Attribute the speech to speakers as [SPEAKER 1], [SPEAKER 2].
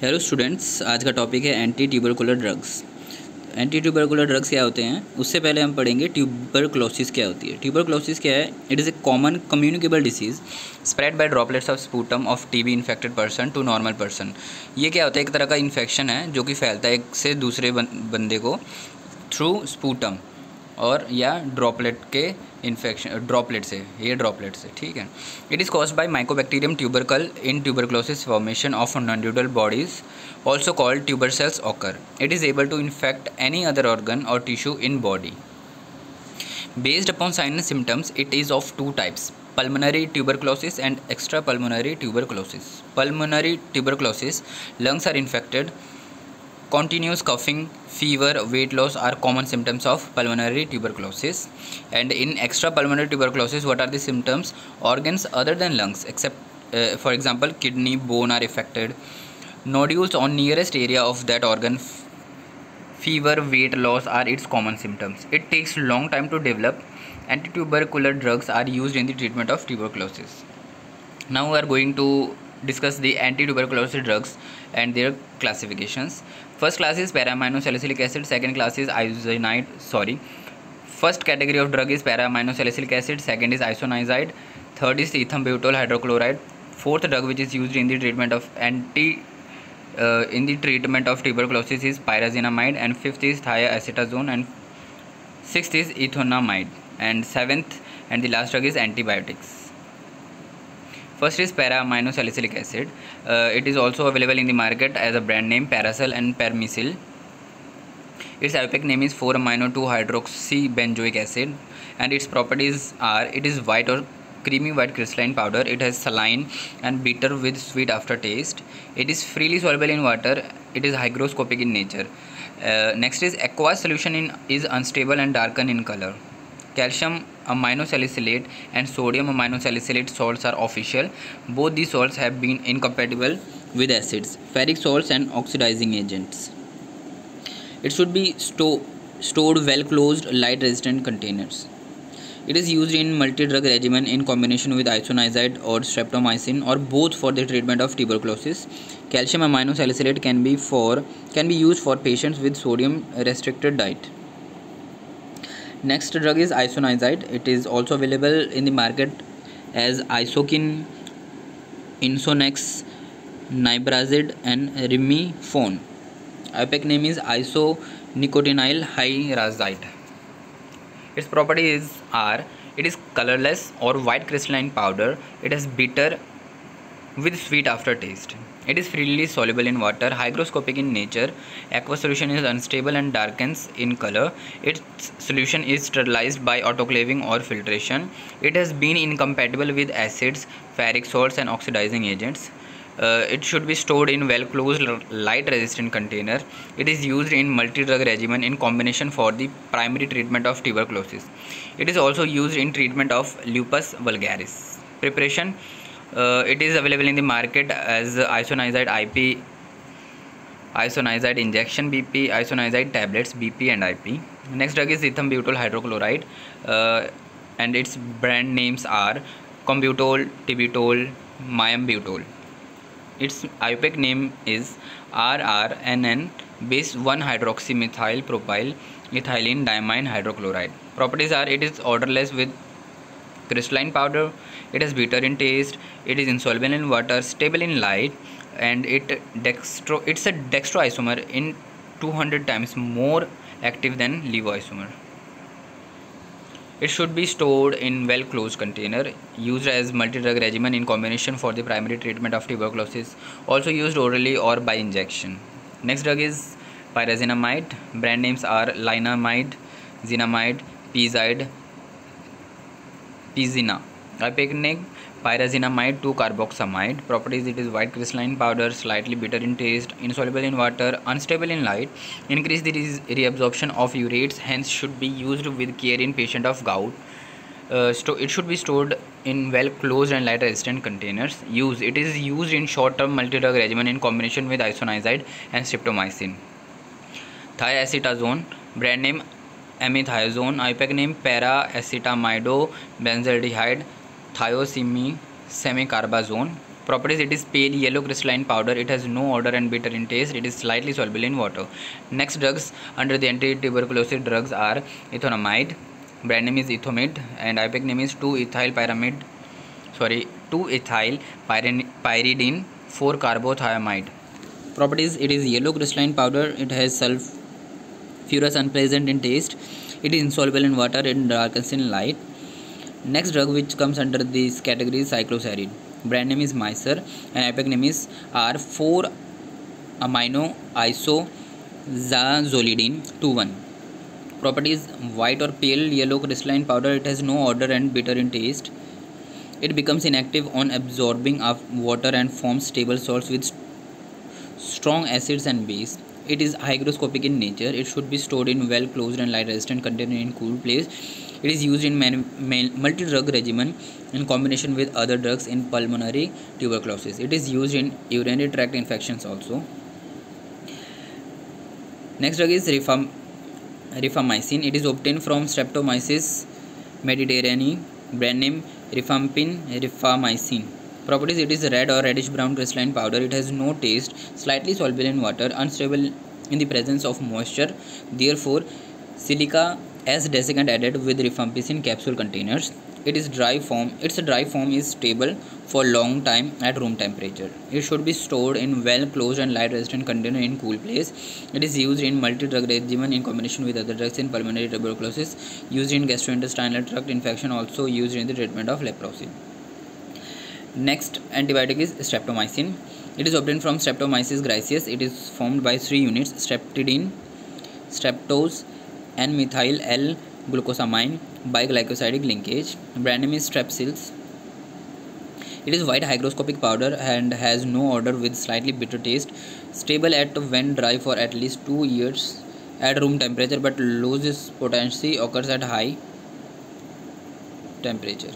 [SPEAKER 1] Hello students, आज का topic है anti tubercular drugs. Anti tubercular drugs क्या होते हैं, उससे पहले हम पढ़ेंगे ट्यूबरक्लोसिस क्या होती है। ट्यूबरक्लोसिस क्या है? It is a common communicable disease spread by droplets of sputum of TB infected person to normal person. ये क्या होता है? एक तरह का इन्फेक्शन है जो कि फैलता है एक से दूसरे बंदे को थ्रू स्पूटम और या ड्रॉपलेट के इन्फेक्शन, ड्रॉपलेट से, ठीक है। It is caused by mycobacterium tubercle in tuberculosis formation of non-dual bodies also called tuber cells occur. It is able to infect any other organ or tissue in body. Based upon signs and symptoms, it is of two types: pulmonary tuberculosis and extrapulmonary tuberculosis. Pulmonary tuberculosis, lungs are infected. Continuous coughing, fever, weight loss are common symptoms of pulmonary tuberculosis. And in extrapulmonary tuberculosis, what are the symptoms? Organs other than lungs, except for example kidney, bone are affected. Nodules on nearest area of that organ, fever, weight loss are its common symptoms. It takes long time to develop. Anti-tubercular drugs are used in the treatment of tuberculosis. Now we are going to discuss the anti-tuberculosis drugs and their classifications. First class is para-aminosalicylic acid. Second class is isoniazid. First category of drug is para-aminosalicylic acid. Second is isoniazid. Third is ethambutol hydrochloride. Fourth drug which is used in the treatment of tuberculosis is pyrazinamide, and fifth is thiacetazone, and sixth is ethonamide, and seventh and the last drug is antibiotics. First is para-aminosalicylic acid. It is also available in the market as a brand name Paracel and Permisil. Its IUPAC name is 4-amino-2-hydroxybenzoic acid, and its properties are: it is white or creamy white crystalline powder. It has saline and bitter with sweet aftertaste. It is freely soluble in water. It is hygroscopic in nature. Next is aqueous solution is unstable and darken in color. Calcium aminosalicylate and sodium aminosalicylate salts are official. Both these salts have been incompatible with acids, ferric salts and oxidizing agents. It should be stored well closed, light resistant containers. It is used in multi-drug regimen in combination with isoniazid or streptomycin or both for the treatment of tuberculosis. Calcium aminosalicylate can be used for patients with sodium restricted diet. Next drug is isoniazid. It is also available in the market as Isokin, Insonex, Nibrazid and Rimifone. IUPAC name is isonicotinyl hydrazide. Its properties are: it is colorless or white crystalline powder. It has bitter with sweet aftertaste. It is freely soluble in water, hygroscopic in nature. Aqueous solution is unstable and darkens in color. Its solution is sterilized by autoclaving or filtration. It has been incompatible with acids, ferric salts and oxidizing agents. It should be stored in well closed, light resistant container. It is used in multi-drug regimen in combination for the primary treatment of tuberculosis. It is also used in treatment of lupus vulgaris. Preparation: it is available in the market as isoniazid IP, isoniazid injection BP, isoniazid tablets BP and IP. Next drug is ethambutol hydrochloride, and its brand names are Combutol, Tibutol, Myambutol. Its IUPAC name is RRNN base 1-hydroxymethyl propyl ethylene diamine hydrochloride. Properties are: it is odorless with crystalline powder. It is bitter in taste. It is insoluble in water, stable in light, and it's a dextroisomer in 200 times more active than levoisomer. It should be stored in well closed container. Used as multi-drug regimen in combination for the primary treatment of tuberculosis. Also used orally or by injection. Next drug is pyrazinamide. Brand names are linamide, zinamide, pizide, Pizina. IUPAC name pyrazinamide 2-carboxamide. Properties: it is white crystalline powder, slightly bitter in taste, insoluble in water, unstable in light, increase the reabsorption of urates, hence should be used with care in patient of gout. It should be stored in well closed and light resistant containers. It is used in short term multi-drug regimen in combination with isoniazid and streptomycin. Thiacetazone. Brand name Amethiazone. IUPAC name para-acetamidobenzaldehyde thiocarbazone. Properties: it is pale yellow crystalline powder. It has no odor and bitter in taste. It is slightly soluble in water. Next drugs under the anti-tuberculosis drugs are ethonamide, brand name is Ethomid, and IPEC name is 2-ethyl pyridine 4-carbothiamide. Properties: it is yellow crystalline powder. It has sulfurous unpleasant in taste. It is insoluble in water and darkens in light. Next drug which comes under this category is cycloserine. Brand name is Mycer and IPEC name is R4-amino isozazolidine 2-1. Properties: white or pale yellow crystalline powder. It has no odor and bitter in taste. It becomes inactive on absorbing of water and forms stable salts with strong acids and base. It is hygroscopic in nature. It should be stored in well closed and light resistant container in cool place. It is used in multi-drug regimen in combination with other drugs in pulmonary tuberculosis. It is used in urinary tract infections also. Next drug is rifamycin. It is obtained from Streptomyces mediterraneae. Brand name rifamycin. Properties: it is red or reddish brown crystalline powder. It has no taste, slightly soluble in water, unstable in the presence of moisture. Therefore, silica as desiccant added with rifampicin capsule containers. Its dry form is stable for long time at room temperature. It should be stored in well closed and light resistant container in cool place. It is used in multi-drug regimen in combination with other drugs in pulmonary tuberculosis, used in gastrointestinal tract infection, also used in the treatment of leprosy. Next antibiotic is streptomycin. It is obtained from Streptomyces griseus. It is formed by 3 units: streptidine, streptose, and methyl L-glucosamine by glycosidic linkage. Brand name is Strepsils. It is white hygroscopic powder and has no odor with slightly bitter taste. Stable at when dry for at least 2 years at room temperature, but loses potency occurs at high temperature.